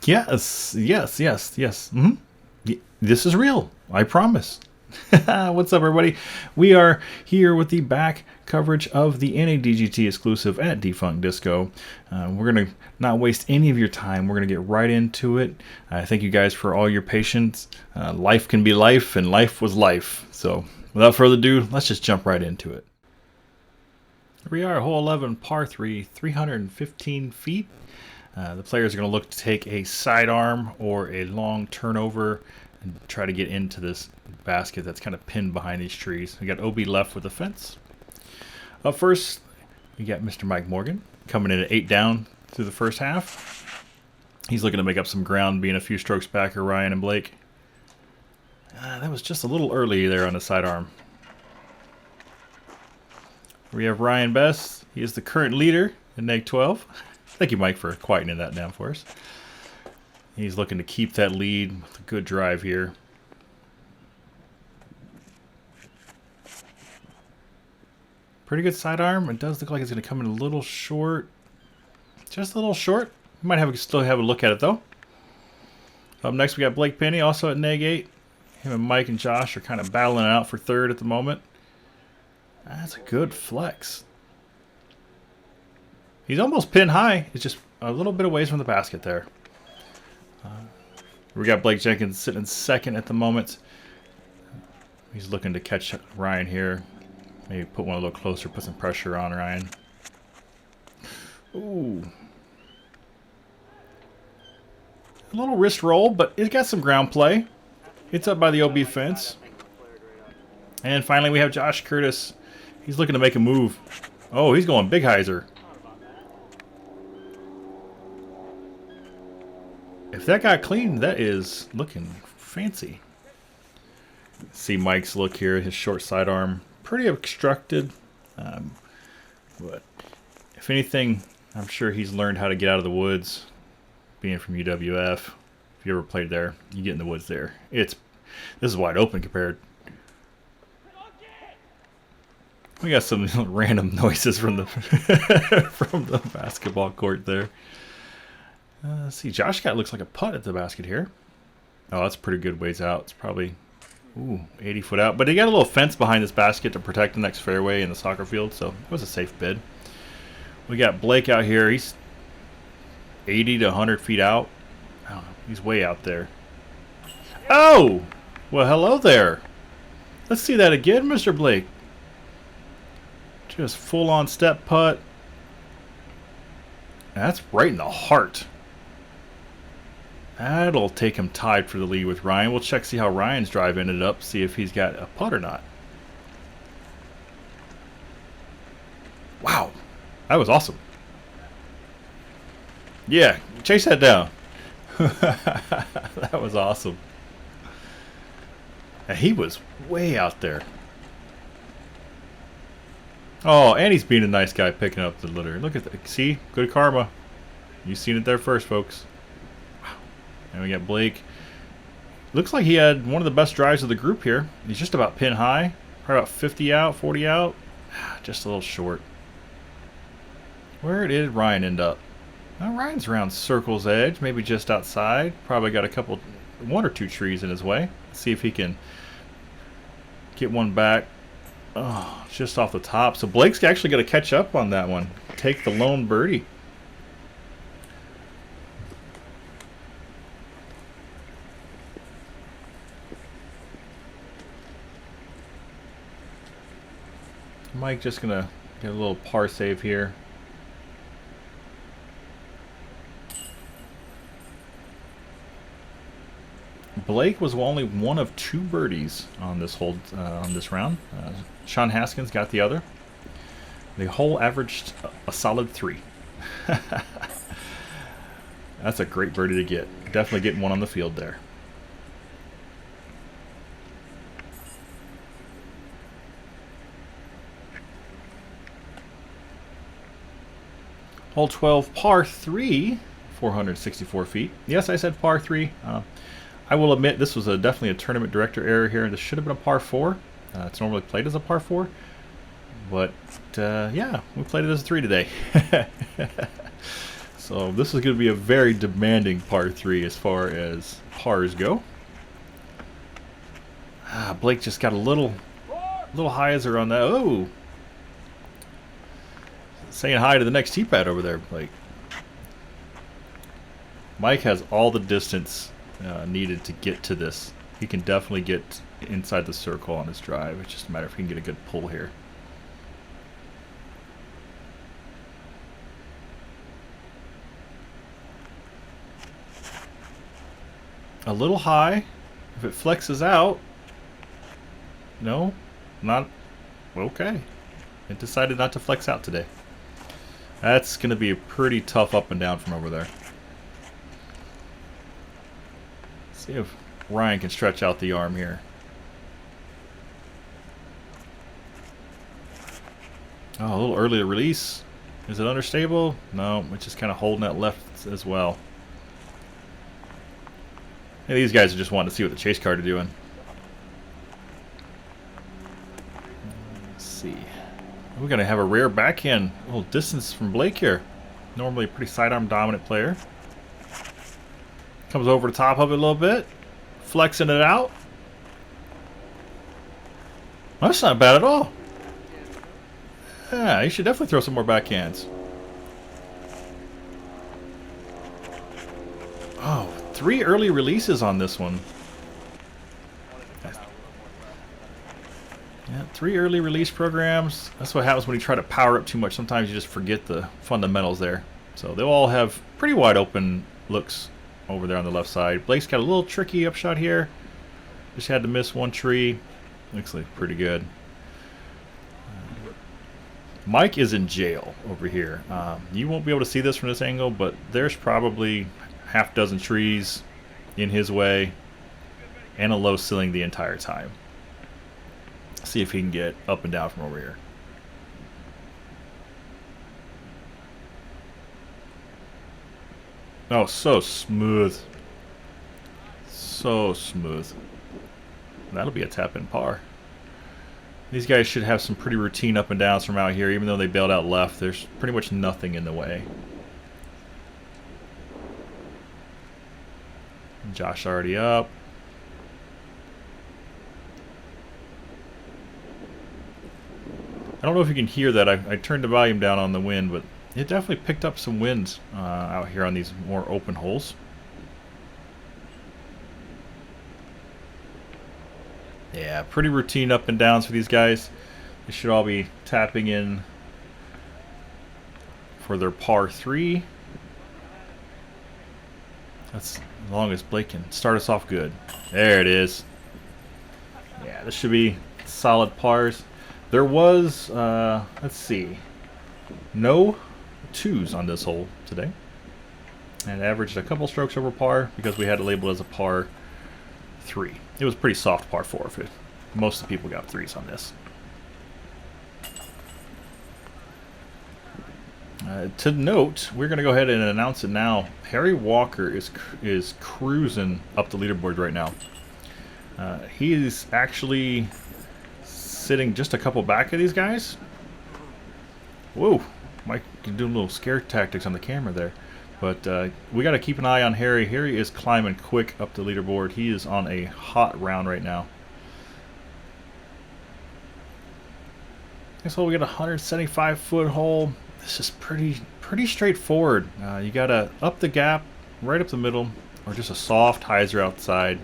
Yes, yes, yes, yes. This is real. I promise. What's up, everybody? We are here with the back coverage of the NADGT exclusive at Defunk Disco. We're going to not waste any of your time. We're going to get right into it. Thank you guys for all your patience. Life can be life, and life was life. So, without further ado, let's just jump right into it. Here we are, hole 11, par 3, 315 feet. The players are going to look to take a sidearm or a long turnover and try to get into this basket that's kind of pinned behind these trees. We got OB left with the fence. Up first, we got Mr. Mike Morgan coming in at 8 down through the first half. He's looking to make up some ground, being a few strokes back of Ryan and Blake. That was just a little early there on the sidearm. We have Ryan Best. He is the current leader in Neg 12. Thank you, Mike, for quietening that down for us. He's looking to keep that lead with a good drive here. Pretty good sidearm. It does look like it's going to come in a little short. Just a little short. We might still have a look at it, though. Up next, we got Blake Penny, also at Neg 8. Him and Mike and Josh are kind of battling it out for third at the moment. That's a good flex. He's almost pin high. It's just a little bit away from the basket there. We got Blake Jenkins sitting in second at the moment. He's looking to catch Ryan here. Maybe put one a little closer, put some pressure on Ryan. Ooh. A little wrist roll, but it's got some ground play. It's up by the OB fence. And finally we have Josh Curtis. He's looking to make a move. Oh, he's going big hyzer. If that got clean, that is looking fancy. See Mike's look here, his short sidearm, pretty obstructed. But if anything, I'm sure he's learned how to get out of the woods. Being from UWF, if you ever played there, you get in the woods there. This is wide open compared. We got some random noises from the from the basketball court there. Let's see, Josh got looks like a putt at the basket here. Oh, that's a pretty good ways out. It's probably 80 foot out. But he got a little fence behind this basket to protect the next fairway in the soccer field, so it was a safe bid. We got Blake out here. He's 80 to 100 feet out. I don't know. He's way out there. Oh! Well, hello there. Let's see that again, Mr. Blake. Just full-on step putt. That's right in the heart. That'll take him tied for the lead with Ryan. We'll check, see how Ryan's drive ended up, see if he's got a putt or not. Wow. That was awesome. Yeah, chase that down. That was awesome. And he was way out there. Oh, and he's being a nice guy picking up the litter. Look at that. See? Good karma. You've seen it there first, folks. Wow. And we got Blake. Looks like he had one of the best drives of the group here. He's just about pin high. Probably about 50 out, 40 out. Just a little short. Where did Ryan end up? Well, Ryan's around Circle's edge, maybe just outside. Probably got one or two trees in his way. Let's see if he can get one back. Oh, just off the top. So Blake's actually going to catch up on that one. Take the lone birdie. Mike just going to get a little par save here. Blake was only one of 2 birdies on this hole, on this round. Sean Haskins got the other. The hole averaged a solid 3. That's a great birdie to get. Definitely getting one on the field there. Hole 12, par 3, 464 feet. Yes, I said par 3. I will admit this was definitely a tournament director error here. This should have been a par 4. It's normally played as a par 4. But, yeah, we played it as a 3 today. So this is going to be a very demanding par 3 as far as pars go. Blake just got a little hyzer on that. Oh! Saying hi to the next tee pad over there, Blake. Mike has all the distance needed to get to this. He can definitely get inside the circle on his drive. It's just a matter if he can get a good pull here. A little high. If it flexes out. No, not okay. It decided not to flex out today. That's going to be a pretty tough up and down from over there. See if Ryan can stretch out the arm here. Oh, a little early to release. Is it understable? No, it's just kind of holding that left as well. Hey, these guys are just wanting to see what the chase card are doing. Let's see. We're going to have a rare backhand. A little distance from Blake here. Normally a pretty sidearm dominant player. Comes over the top of it a little bit. Flexing it out. That's not bad at all. Yeah, you should definitely throw some more backhands. Oh, 3 early releases on this one. Yeah, 3 early release programs. That's what happens when you try to power up too much. Sometimes you just forget the fundamentals there. So they'll all have pretty wide open looks over there on the left side. Blake's got a little tricky upshot here. Just had to miss one tree. Looks like pretty good. Mike is in jail over here. You won't be able to see this from this angle, but there's probably half dozen trees in his way and a low ceiling the entire time. See if he can get up and down from over here. Oh, so smooth. So smooth. That'll be a tap-in par. These guys should have some pretty routine up and downs from out here. Even though they bailed out left, there's pretty much nothing in the way. Josh already up. I don't know if you can hear that. I turned the volume down on the wind, but it definitely picked up some wind out here on these more open holes. Yeah, pretty routine up and downs for these guys. They should all be tapping in for their par 3. That's as long as Blake can start us off good. There it is. Yeah, this should be solid pars. There was, let's see, no 2s on this hole today. And averaged a couple strokes over par because we had it labeled as a par 3. It was pretty soft par 4. Most of the people got 3s on this. To note, we're going to go ahead and announce it now. Harry Walker is cruising up the leaderboard right now. He is actually sitting just a couple back of these guys. Whoa, Mike doing little scare tactics on the camera there. But we got to keep an eye on Harry. Harry is climbing quick up the leaderboard. He is on a hot round right now. Next hole, we got a 175-foot hole. This is pretty straightforward. You got to up the gap, right up the middle, or just a soft hyzer outside.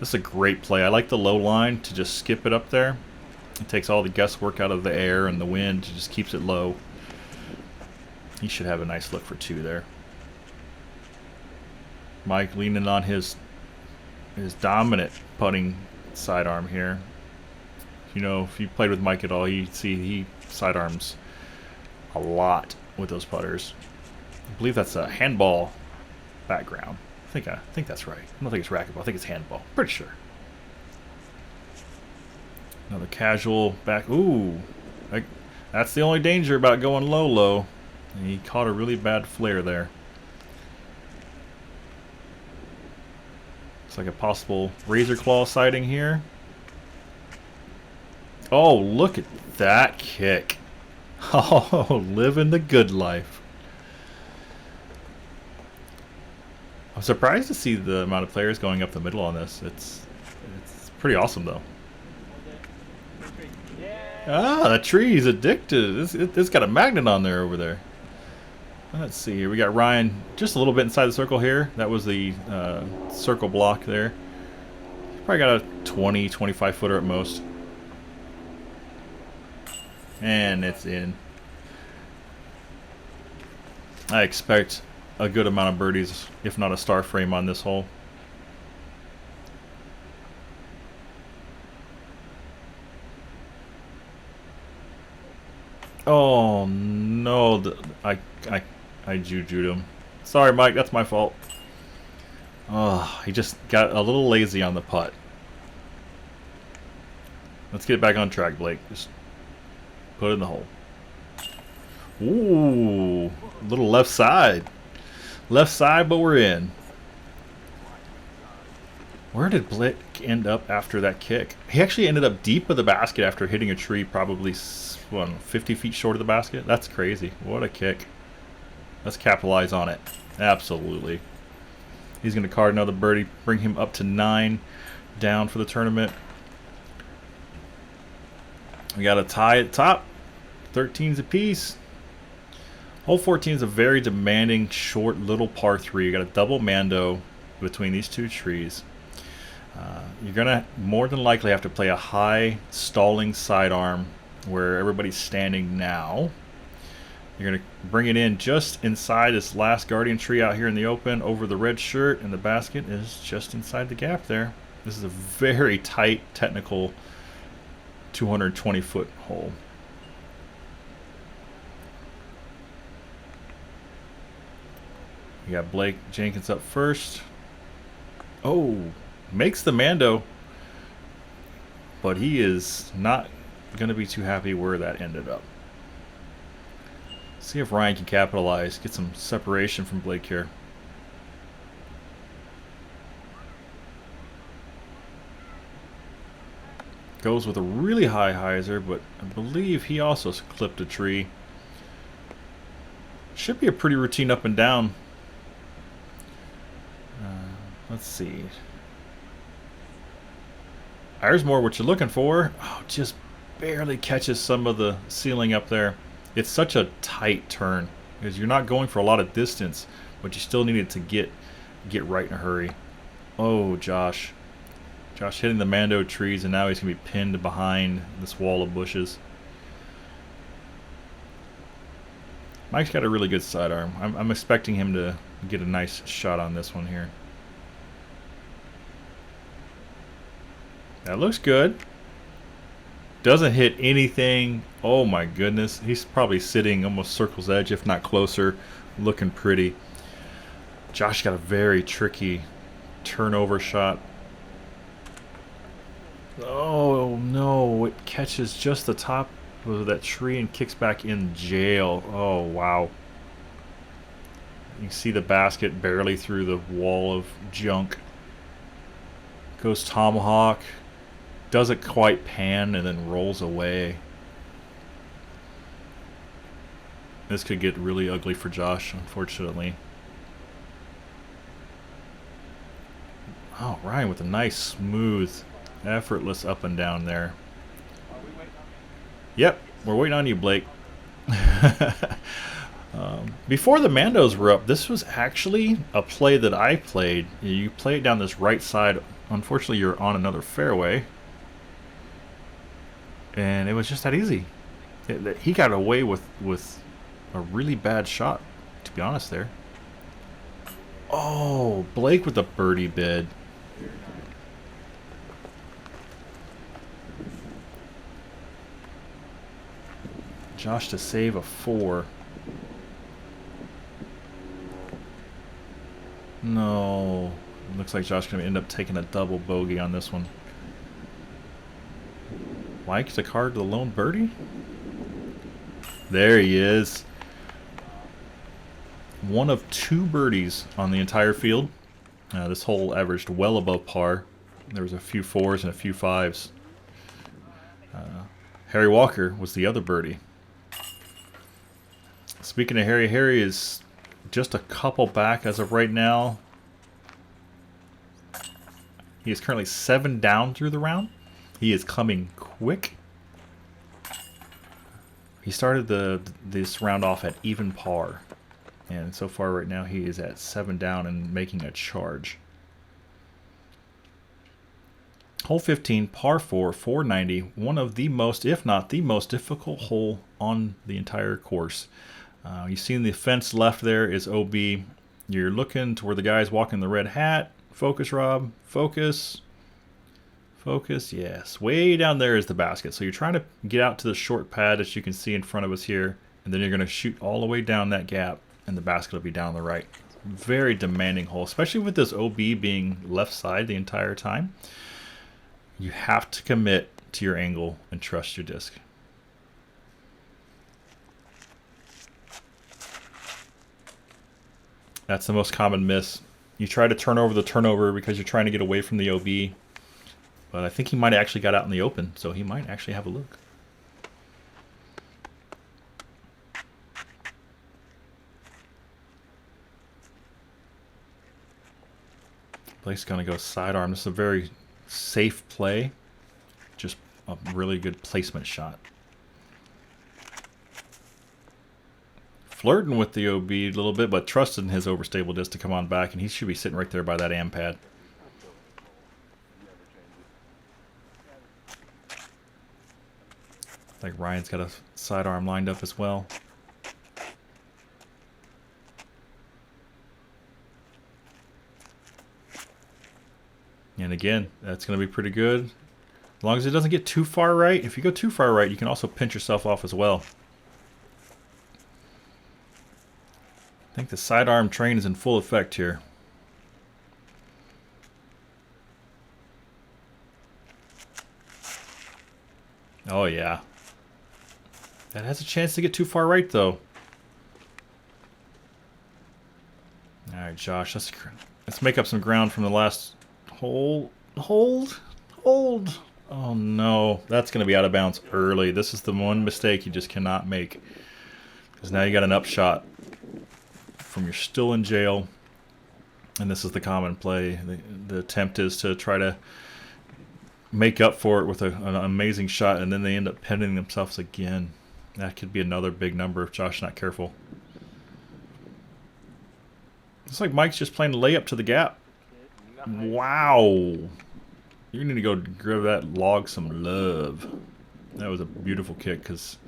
This is a great play. I like the low line to just skip it up there. It takes all the guesswork out of the air and the wind. It just keeps it low. He should have a nice look for 2 there. Mike leaning on his dominant putting sidearm here. You know, if you played with Mike at all, you'd see he sidearms a lot with those putters. I believe that's a handball background. I think that's right. I don't think it's racquetball. I think it's handball. Pretty sure. Another casual back. Ooh, that's the only danger about going low. And he caught a really bad flare there. Looks like a possible razor claw sighting here. Oh, look at that kick. Oh, living the good life. I'm surprised to see the amount of players going up the middle on this. It's pretty awesome though. Ah, the tree's addicted. It's got a magnet on there over there. Let's see here. We got Ryan just a little bit inside the circle here. That was the circle block there. Probably got a 20, 25 footer at most. And it's in. I expect a good amount of birdies, if not a star frame on this hole. Oh no, I juju'd him. Sorry, Mike, that's my fault. Oh, he just got a little lazy on the putt. Let's get back on track, Blake. Just put it in the hole. Ooh, little left side. Left side, but we're in. Where did Blake end up after that kick? He actually ended up deep of the basket after hitting a tree probably 50 feet short of the basket. That's crazy. What a kick. Let's capitalize on it. Absolutely. He's going to card another birdie, bring him up to 9 down for the tournament. We got a tie at top. 13s apiece. Hole 14 is a very demanding, short, little par 3. You got a double mando between these two trees. You're going to more than likely have to play a high stalling sidearm where everybody's standing now. You're going to bring it in just inside this last guardian tree out here in the open over the red shirt, and the basket is just inside the gap there. This is a very tight, technical 220-foot hole. You got Blake Jenkins up first. Oh, makes the mando, but he is not going to be too happy where that ended up. See if Ryan can capitalize, get some separation from Blake here. Goes with a really high hyzer, but I believe he also clipped a tree. Should be a pretty routine up and down. Let's see. There's more what you're looking for. Oh, just barely catches some of the ceiling up there. It's such a tight turn because you're not going for a lot of distance, but you still need it to get right in a hurry. Oh, Josh. Josh hitting the mando trees, and now he's going to be pinned behind this wall of bushes. Mike's got a really good sidearm. I'm expecting him to get a nice shot on this one here. That looks good. Doesn't hit anything. Oh my goodness. He's probably sitting almost circle's edge, if not closer. Looking pretty. Josh got a very tricky turnover shot. Oh no, it catches just the top of that tree and kicks back in jail. Oh wow. You can see the basket barely through the wall of junk. Goes tomahawk. Doesn't quite pan and then rolls away. This could get really ugly for Josh, unfortunately. Oh, Ryan with a nice, smooth, effortless up and down there. Yep, we're waiting on you, Blake. Before the Mandos were up, this was actually a play that I played. You play it down this right side. Unfortunately, you're on another fairway. And it was just that easy. He got away with a really bad shot, to be honest there. Oh, Blake with the birdie bid. Josh to save a 4. No. Looks like Josh going to end up taking a double bogey on this one. Mike to card the lone birdie. There he is. One of 2 birdies on the entire field. This hole averaged well above par. There was a few 4s and a few 5s. Harry Walker was the other birdie. Speaking of Harry, Harry is just a couple back as of right now. He is currently 7 down through the round. He is coming quick. He started this round off at even par. And so far right now he is at 7 down and making a charge. Hole 15, par 4, 490, one of the most, if not the most difficult hole on the entire course. You see the fence left there is OB. You're looking to where the guy's walking the red hat. Focus, Rob. Focus. Focus, yes. Way down there is the basket. So you're trying to get out to the short pad that you can see in front of us here. And then you're going to shoot all the way down that gap. And the basket will be down the right. Very demanding hole, especially with this OB being left side the entire time. You have to commit to your angle and trust your disc. That's the most common miss. You try to turn over the turnover because you're trying to get away from the OB. But I think he might have actually got out in the open, so he might actually have a look. Blake's going to go sidearm. This is a very safe play. Just a really good placement shot. Flirting with the OB a little bit, but trusting his overstable disc to come on back, and he should be sitting right there by that AM pad. I think Ryan's got a sidearm lined up as well. And again, that's going to be pretty good. As long as it doesn't get too far right. If you go too far right, you can also pinch yourself off as well. I think the sidearm train is in full effect here. Oh yeah. That has a chance to get too far right though. Alright, Josh, let's make up some ground from the last hole. Hold. Oh no, that's going to be out of bounds early. This is the one mistake you just cannot make. Because now you got an upshot from you're still in jail. And this is the common play. The attempt is to try to make up for it with an amazing shot, and then they end up pinning themselves again. That could be another big number if Josh's not careful. Looks like Mike's just playing a layup to the gap. Wow. You need to go give that log some love. That was a beautiful kick because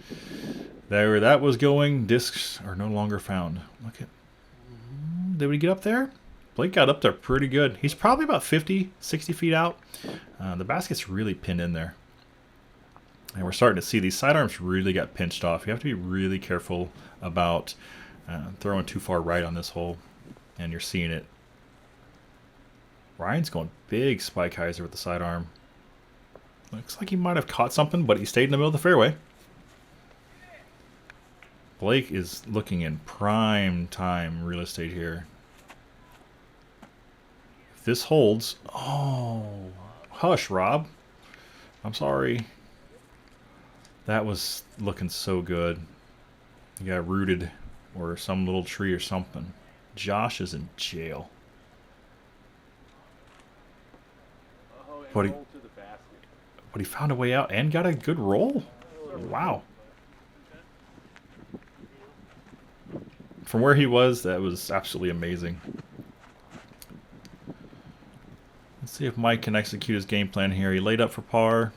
there that was going. Discs are no longer found. Look at. Did we get up there? Blake got up there pretty good. He's probably about 50, 60 feet out. The basket's really pinned in there. And we're starting to see these sidearms really got pinched off. You have to be really careful about throwing too far right on this hole. And you're seeing it. Ryan's going big spike hyzer with the sidearm. Looks like he might have caught something, but he stayed in the middle of the fairway. Blake is looking in prime time real estate here. If this holds... Oh, hush, Rob. I'm sorry. That was looking so good. He got rooted or some little tree or something. Josh is in jail. But he found a way out and got a good roll. Wow. From where he was, that was absolutely amazing. Let's see if Mike can execute his game plan here. He laid up for par.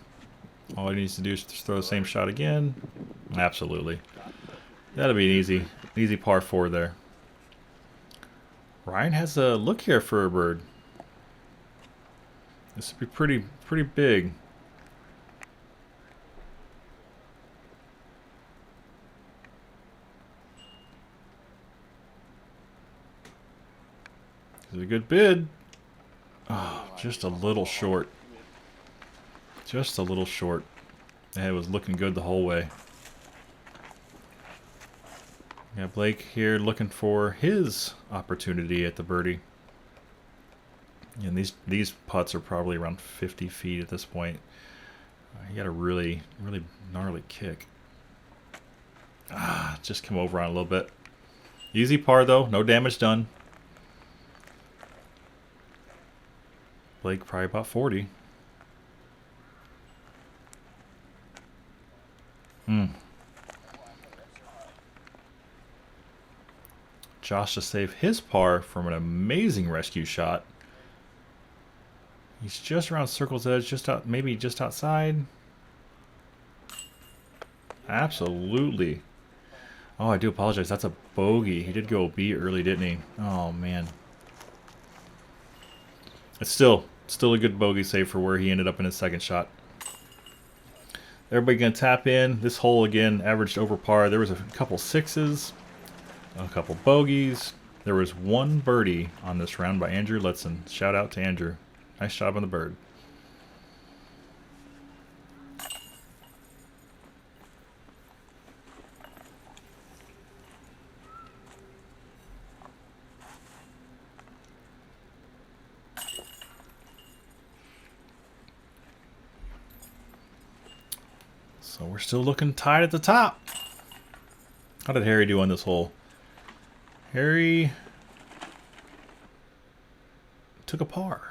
All he needs to do is just throw the same shot again. Absolutely. That'll be an easy par 4 there. Ryan has a look here for a bird. This would be pretty big. This is a good bid. Oh, just a little short. Just a little short. And it was looking good the whole way. Got Blake here looking for his opportunity at the birdie. And these putts are probably around 50 feet at this point. He got a really gnarly kick. Just come over on a little bit. Easy par though, no damage done. Blake probably about 40. Josh to save his par from an amazing rescue shot. He's just around circle's edge, just out, maybe just outside. Absolutely. Oh, I do apologize. That's a bogey. He did go B early, didn't he? Oh, man. It's still a good bogey save for where he ended up in his second shot. Everybody gonna tap in. This hole again averaged over par. There was a couple sixes, a couple bogeys. There was one birdie on this round by Andrew Letson. Shout out to Andrew. Nice job on the bird. So we're still looking tied at the top. How did Harry do on this hole? Harry took a par.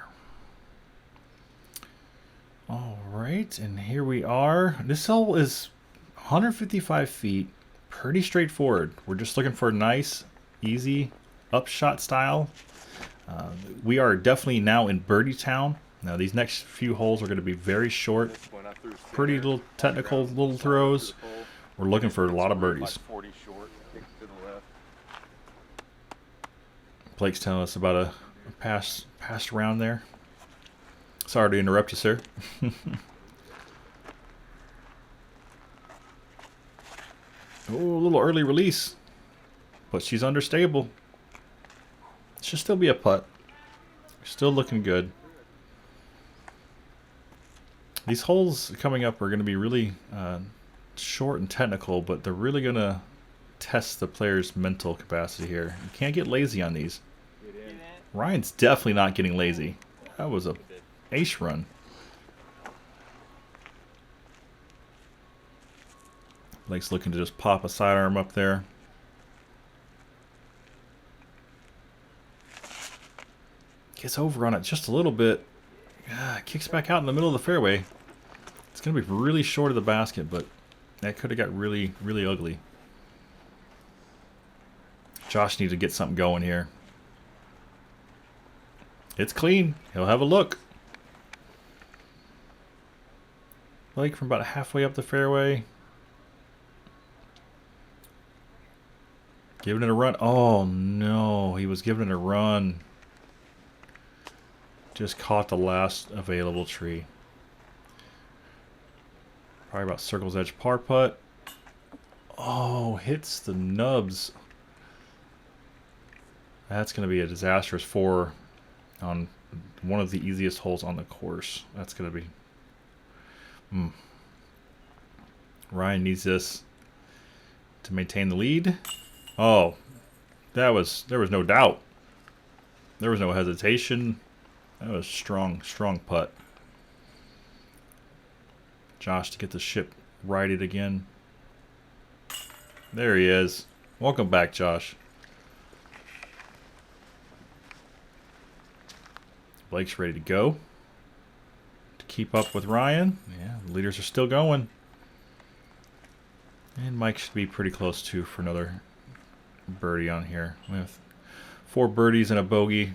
All right, and here we are. This hole is 155 feet, pretty straightforward. We're just looking for a nice, easy upshot style. We are definitely now in birdie town. Now these next few holes are going to be very short, pretty little technical little throws. We're looking for a lot of birdies. Blake's telling us about a past round there. Sorry to interrupt you, sir. Oh, a little early release, but she's understable. Should still be a putt. Still looking good. These holes coming up are going to be really short and technical, but they're really going to test the player's mental capacity here. You can't get lazy on these. Ryan's definitely not getting lazy. That was a ace run. Blake's looking to just pop a sidearm up there. Gets over on it just a little bit. Kicks back out in the middle of the fairway. It's going to be really short of the basket, but that could have got really, really ugly. Josh needs to get something going here. It's clean. He'll have a look. Blake from about halfway up the fairway. Giving it a run. Oh, no. He was giving it a run. Just caught the last available tree. Probably about circle's edge par putt. Oh, hits the nubs. That's going to be a disastrous 4 on one of the easiest holes on the course. That's going to be... Ryan needs this to maintain the lead. Oh, there was no doubt. There was no hesitation. That was strong putt. Josh to get the ship righted again. There he is. Welcome back, Josh. Blake's ready to go. To keep up with Ryan. Yeah, the leaders are still going. And Mike should be pretty close too for another birdie on here. We have 4 birdies and a bogey.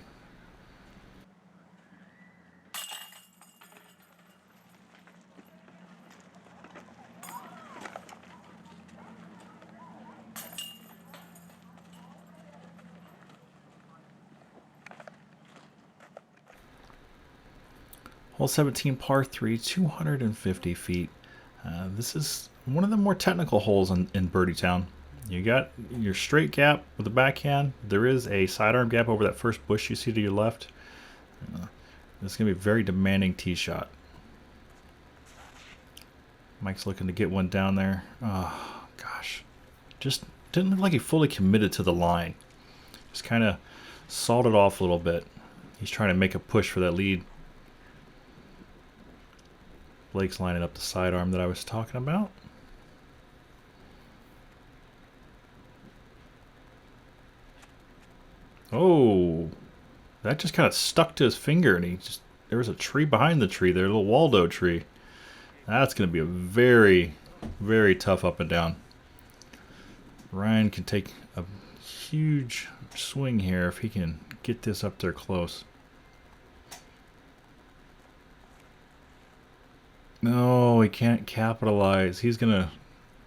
Hole 17, par 3, 250 feet. This is one of the more technical holes in Birdie Town. You got your straight gap with the backhand. There is a sidearm gap over that first bush you see to your left. This is going to be a very demanding tee shot. Mike's looking to get one down there. Oh, gosh. Just didn't look like he fully committed to the line. Just kind of salted off a little bit. He's trying to make a push for that lead. Blake's lining up the sidearm that I was talking about. Oh, that just kind of stuck to his finger and he just there was a tree behind the tree there, a little Waldo tree. That's going to be a very, very tough up and down. Ryan can take a huge swing here if he can get this up there close. No, he can't capitalize. He's going to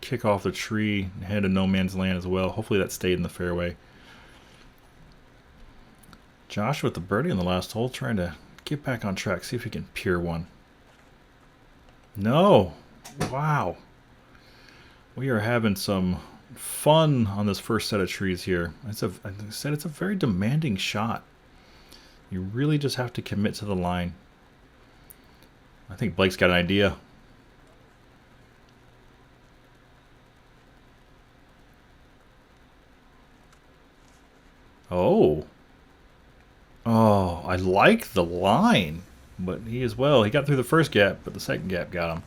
kick off the tree and head to no man's land as well. Hopefully that stayed in the fairway. Josh with the birdie on the last hole, trying to get back on track, see if he can pier one. No. Wow. We are having some fun on this first set of trees here. Like I said, it's a very demanding shot. You really just have to commit to the line. I think Blake's got an idea. Oh. Oh, I like the line. But he as well. He got through the first gap, but the second gap got him.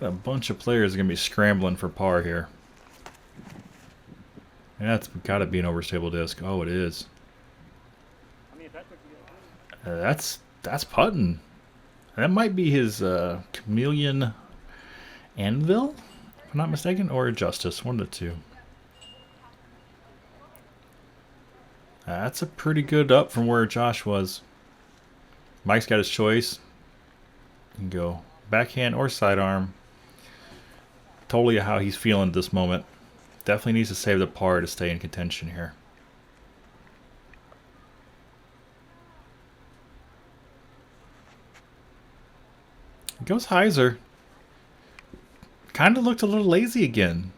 A bunch of players are going to be scrambling for par here. That's got to be an overstable disc. Oh, it is. That's putting. That might be his Chameleon Anvil, if I'm not mistaken, or Justice, one of the two. That's a pretty good up from where Josh was. Mike's got his choice. He can go backhand or sidearm. Totally how he's feeling at this moment. Definitely needs to save the par to stay in contention here. Goes Heiser. Kind of looked a little lazy again.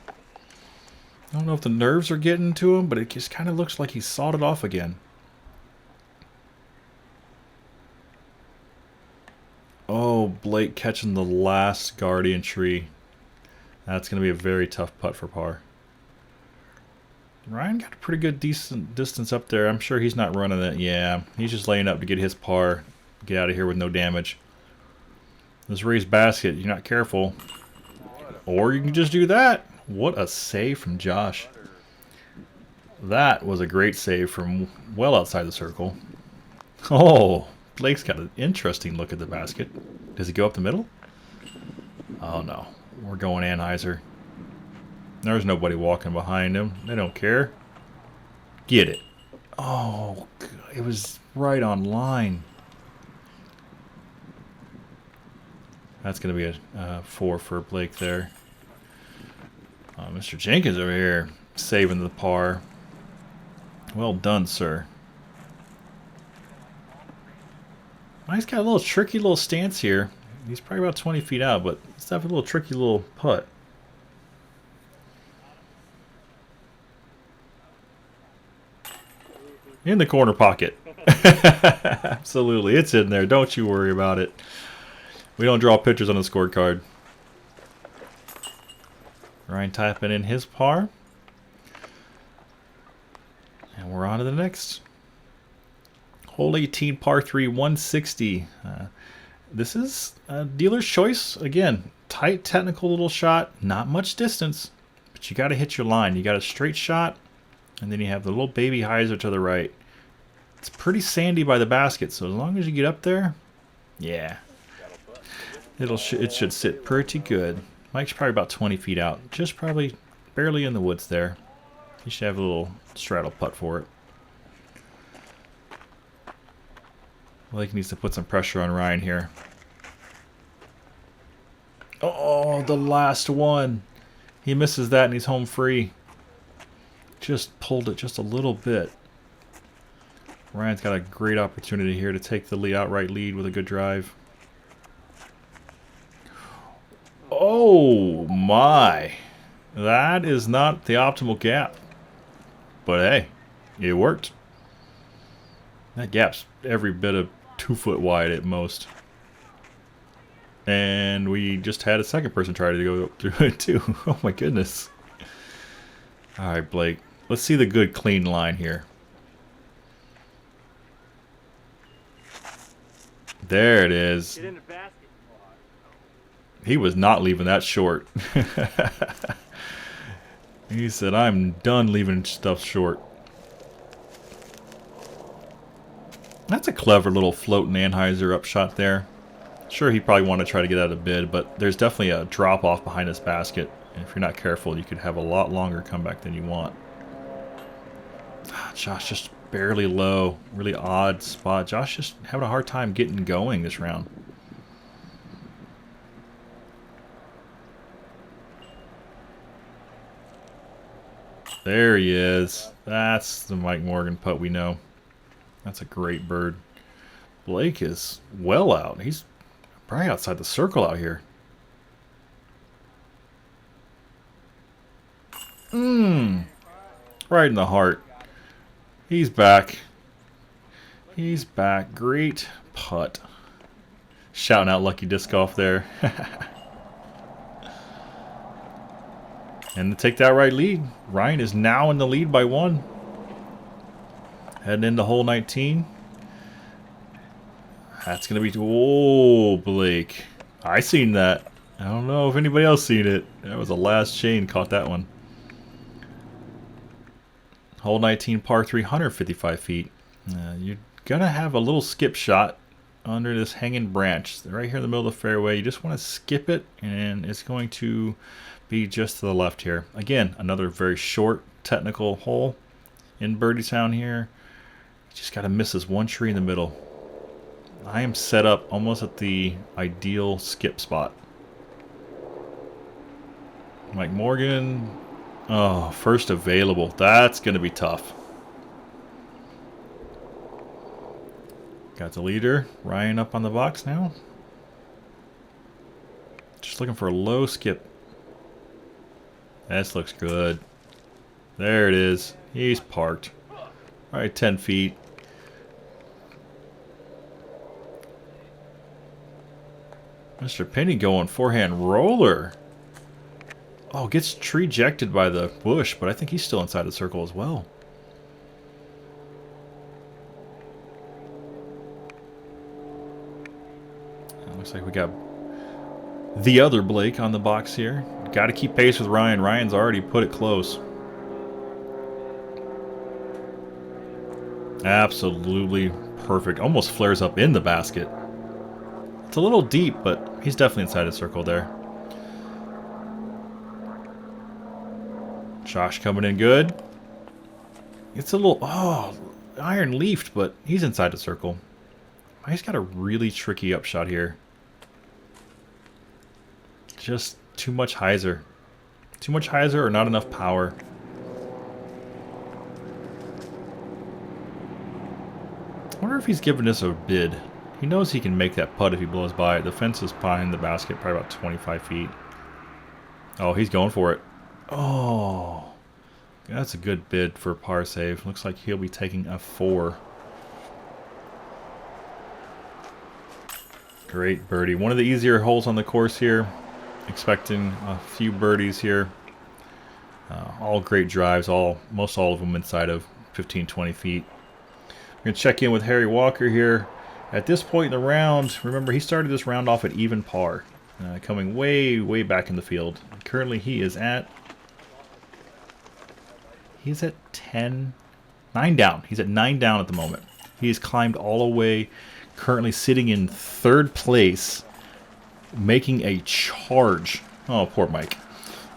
I don't know if the nerves are getting to him, but it just kind of looks like he sawed it off again. Oh, Blake catching the last Guardian tree. That's going to be a very tough putt for par. Ryan got a pretty good decent distance up there. I'm sure he's not running it. Yeah, he's just laying up to get his par. Get out of here with no damage. This raised basket, you're not careful. Or you can just do that. What a save from Josh. That was a great save from well outside the circle. Oh, Blake's got an interesting look at the basket. Does he go up the middle? Oh no, we're going Anheuser. There's nobody walking behind him. They don't care. Get it. Oh, it was right on line. That's going to be a 4 for Blake there. Mr. Jenkins over here saving the par. Well done, sir. He's got a little tricky little stance here. He's probably about 20 feet out, but it's definitely a little tricky little putt. In the corner pocket. Absolutely. It's in there. Don't you worry about it. We don't draw pictures on the scorecard. Ryan typing in his par. And we're on to the next. Hole 18, par 3, 160. This is a dealer's choice. Again, tight, technical little shot. Not much distance, but you got to hit your line. You got a straight shot, and then you have the little baby hyzer to the right. It's pretty sandy by the basket, so as long as you get up there, yeah. It should sit pretty good. Mike's probably about 20 feet out. Just probably barely in the woods there. You should have a little straddle putt for it. Blake needs to put some pressure on Ryan here. Oh, the last one. He misses that and he's home free. Just pulled it just a little bit. Ryan's got a great opportunity here to take the outright lead with a good drive. Oh my. That is not the optimal gap. But hey, it worked. That gap's every bit of 2 foot wide at most. And we just had a second person try to go through it too. Oh my goodness. Alright, Blake. Let's see the good clean line here. There it is. He was not leaving that short. He said, I'm done leaving stuff short. That's a clever little floating Anheuser upshot there. Sure, he probably wanted to try to get out of bid, but there's definitely a drop off behind this basket. And if you're not careful, you could have a lot longer comeback than you want. Josh just barely low. Really odd spot. Josh just having a hard time getting going this round. There he is. That's the Mike Morgan putt we know. That's a great bird. Blake is well out. He's probably outside the circle out here. Right in the heart. He's back. He's back. Great putt. Shouting out Lucky Disc Golf there. And to take that right lead, Ryan is now in the lead by 1. Heading into hole 19. That's going to be... Oh, Blake. I seen that. I don't know if anybody else seen it. That was the last chain caught that one. Hole 19, par 3, 155 feet. You're going to have a little skip shot under this hanging branch. Right here in the middle of the fairway. You just want to skip it, and it's going to be just to the left here. Again, another very short technical hole in Birdie Town here. You just got to miss this one tree in the middle. I am set up almost at the ideal skip spot. Mike Morgan. Oh, first available. That's going to be tough. Got the leader. Ryan up on the box now. Just looking for a low skip. This looks good. There it is. He's parked. Right 10 feet. Mr. Penny going forehand roller. Oh, gets tree ejected by the bush, but I think he's still inside the circle as well. Looks like we got the other Blake on the box here. Got to keep pace with Ryan. Ryan's already put it close. Absolutely perfect. Almost flares up in the basket. It's a little deep, but he's definitely inside the circle there. Josh coming in good. It's a little... Oh, iron leafed, but he's inside the circle. He's got a really tricky upshot here. Just too much hyzer. Too much hyzer or not enough power. I wonder if he's giving this a bid. He knows he can make that putt if he blows by it. The fence is behind the basket, probably about 25 feet. Oh, he's going for it. Oh, that's a good bid for a par save. Looks like he'll be taking a 4. Great birdie. One of the easier holes on the course here. Expecting a few birdies here. All great drives, most all of them inside of 15-20 feet. We're going to check in with Harry Walker here. At this point in the round, remember he started this round off at even par. Coming way, way back in the field. Currently he is at... He's at 10... 9 down. He's at 9 down at the moment. He has climbed all the way, currently sitting in 3rd place, making a charge. Oh, poor Mike.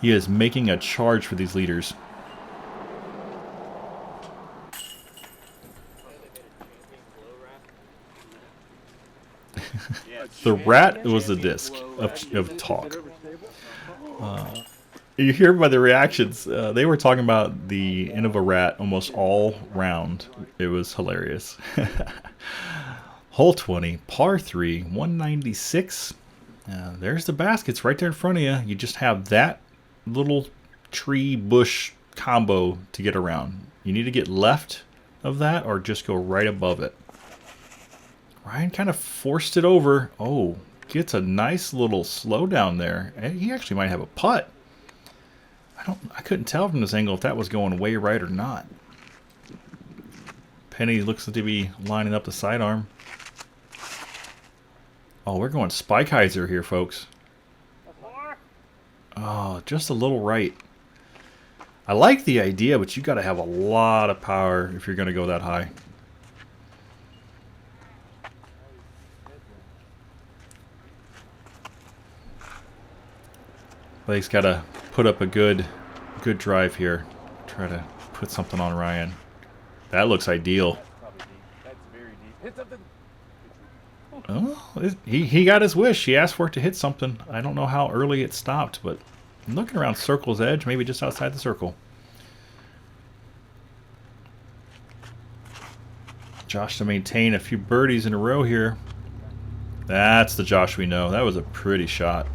He is making a charge for these leaders. The rat was the disc of talk. You hear by the reactions, they were talking about the end of a rat almost all round. It was hilarious. Hole 20, par 3, 196. There's the baskets right there in front of you. You just have that little tree bush combo to get around. You need to get left of that or just go right above it. Ryan kind of forced it over. Oh, gets a nice little slowdown there. And he actually might have a putt. I couldn't tell from this angle if that was going way right or not. Penny looks to be lining up the sidearm. Oh, we're going Spike Hyzer here, folks. Oh, just a little right. I like the idea, but you got to have a lot of power if you're going to go that high. Blake's got to put up a good drive here. Try to put something on Ryan. That looks ideal. Oh, he got his wish. He asked for it to hit something. I don't know how early it stopped, but I'm looking around circle's edge, maybe just outside the circle. Josh to maintain a few birdies in a row here. That's the Josh we know. That was a pretty shot.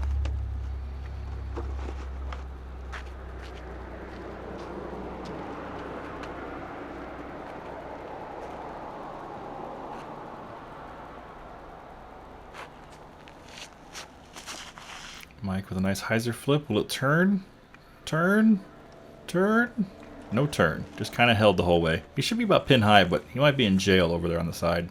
Mike with a nice hyzer flip. Will it turn? Turn? Turn? No turn. Just kind of held the whole way. He should be about pin high, but he might be in jail over there on the side.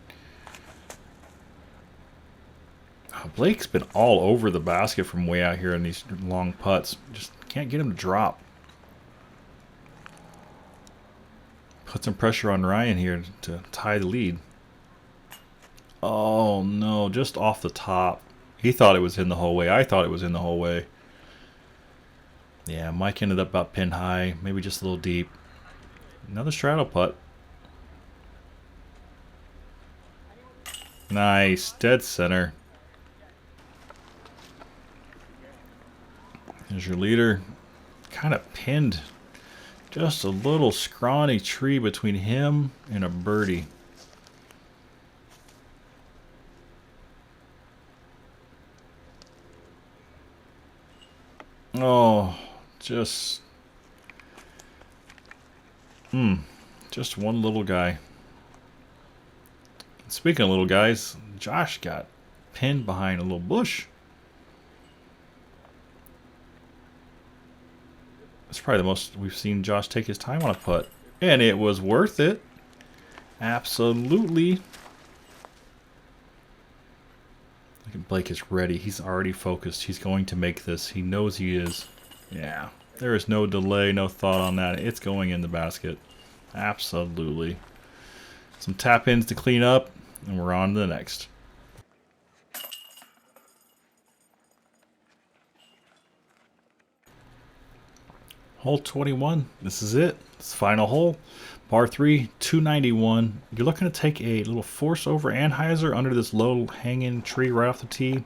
Oh, Blake's been all over the basket from way out here in these long putts. Just can't get him to drop. Put some pressure on Ryan here to tie the lead. Oh no, just off the top. He thought it was in the whole way. I thought it was in the whole way. Yeah, Mike ended up about pin high, maybe just a little deep. Another straddle putt. Nice, dead center. There's your leader. Kind of pinned. Just a little scrawny tree between him and a birdie. Oh, just one little guy. Speaking of little guys, Josh got pinned behind a little bush. That's probably the most we've seen Josh take his time on a putt. And it was worth it. Absolutely. Look at Blake is ready. He's already focused. He's going to make this. He knows he is. Yeah. There is no delay, no thought on that. It's going in the basket. Absolutely. Some tap-ins to clean up, and we're on to the next. Hole 21. This is it. It's the final hole. Par 3, 291. You're looking to take a little force over anhyzer under this low hanging tree right off the tee.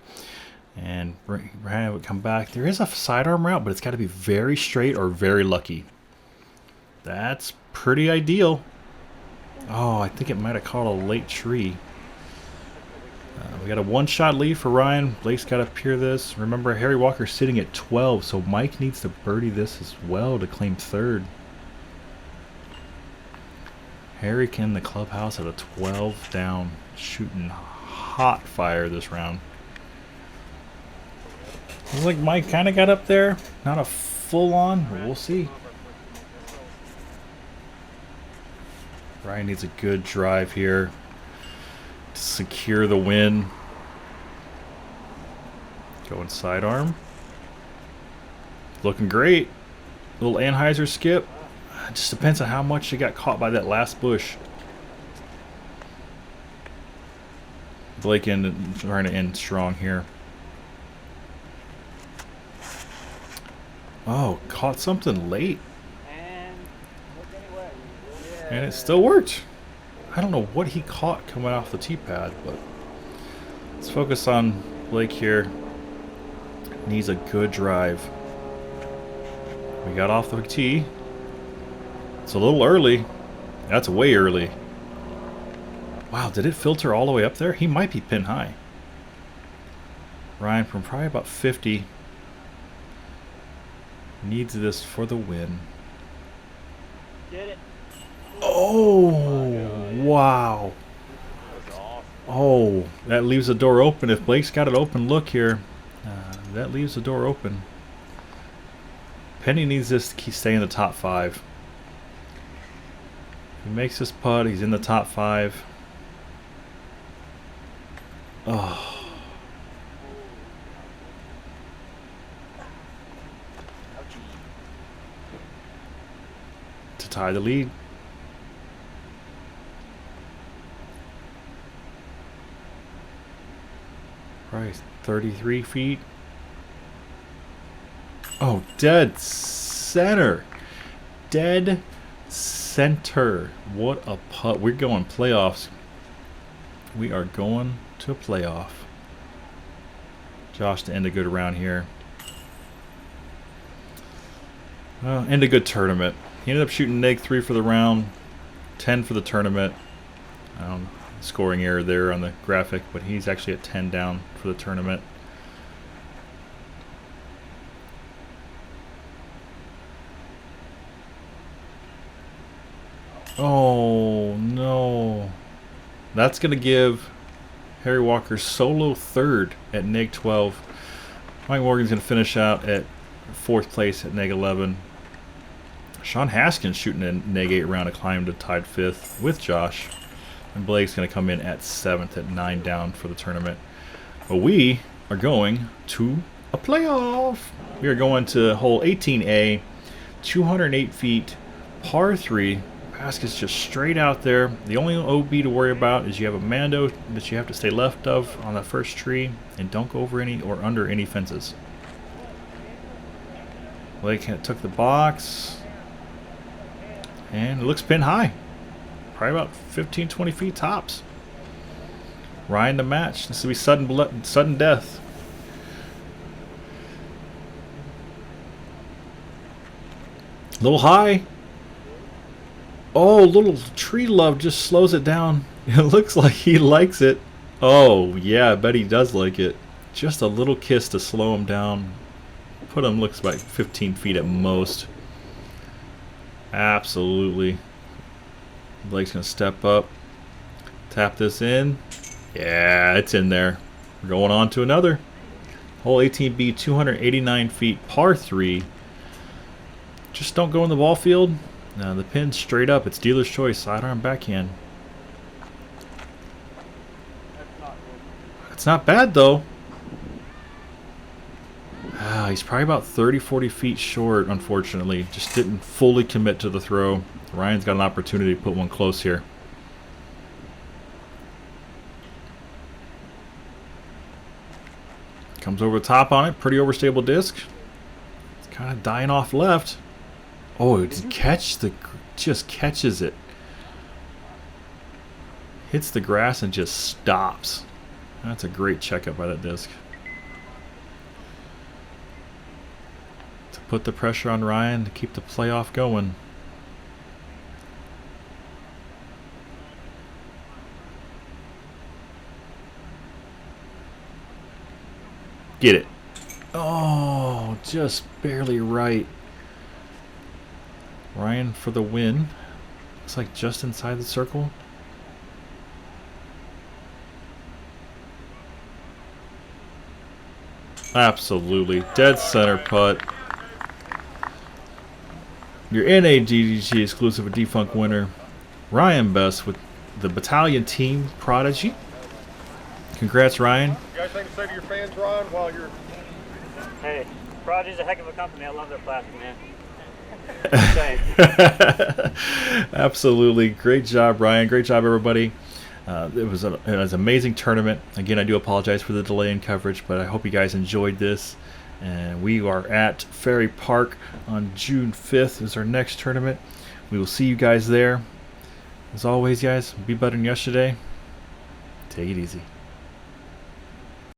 And Ryan would come back. There is a sidearm route, but it's got to be very straight or very lucky. That's pretty ideal. Oh, I think it might have caught a late tree. We got a one-shot lead for Ryan. Blake's got to peer this. Remember, Harry Walker's sitting at 12, so Mike needs to birdie this as well to claim third. Harry in the clubhouse at a 12 down, shooting hot fire this round. Looks like Mike kind of got up there. Not a full-on, but we'll see. Ryan needs a good drive here to secure the win. Going sidearm. Looking great. Little anhyzer skip. It just depends on how much you got caught by that last bush. Blake trying to end strong here. Oh, caught something late. And it still worked. I don't know what he caught coming off the tee pad, but let's focus on Blake here. Needs a good drive. We got off the tee. It's a little early. That's way early. Wow, did it filter all the way up there? He might be pin high. Ryan from probably about 50. Needs this for the win. Get it. Oh, wow. Oh, that leaves the door open. If Blake's got it open, look here. That leaves the door open. Penny needs this to stay in the top 5. He makes this putt. He's in the top 5. Oh. To tie the lead. Right, 33 feet. Oh, dead center. Dead center. What a putt. We're going playoffs. We are going to a playoff. Josh to end a good round here. End a good tournament. He ended up shooting -3 for the round, 10 for the tournament. Scoring error there on the graphic, but he's actually at 10 down for the tournament. Oh no. That's going to give Harry Walker solo third at -12. Mike Morgan's going to finish out at 4th place at -11. Sean Haskins shooting a -8 round to climb to tied 5th with Josh. And Blake's going to come in at 7th at 9 down for the tournament. But we are going to a playoff. We are going to hole 18A, 208 feet, par 3. Basket's just straight out there. The only OB to worry about is you have a Mando that you have to stay left of on that first tree, and don't go over any or under any fences. Blake took the box, and it looks pin high. Probably about 15-20 feet tops. Ryan to match. This will be sudden death. A little high. Oh, little tree love just slows it down. It looks like he likes it. Oh, yeah, I bet he does like it. Just a little kiss to slow him down. Put him, looks like 15 feet at most. Absolutely. Blake's going to step up. Tap this in. Yeah, it's in there. We're going on to another. Hole 18B, 289 feet, par 3. Just don't go in the ball field. The pin's straight up. It's dealer's choice. Sidearm backhand. It's not bad, though. He's probably about 30-40 feet short, unfortunately. Just didn't fully commit to the throw. Ryan's got an opportunity to put one close here. Comes over the top on it. Pretty overstable disc. It's kind of dying off left. Oh, it just catches it. Hits the grass and just stops. That's a great checkup by that disc. To put the pressure on Ryan to keep the playoff going. Get it. Oh, just barely right. Ryan for the win. Looks like just inside the circle. Absolutely. Dead center putt. Your NADGT exclusive Defunk winner, Ryan Best with the Battalion Team Prodigy. Congrats, Ryan. You guys think to say to your fans, Ron, while you're... Hey, Prodigy's a heck of a company. I love their plastic, man. Absolutely. Great job, Ryan. Great job, everybody. It was an amazing tournament. Again, I do apologize for the delay in coverage, but I hope you guys enjoyed this. And we are at Ferry Park on June 5th is our next tournament. We will see you guys there. As always, guys, be better than yesterday. Take it easy.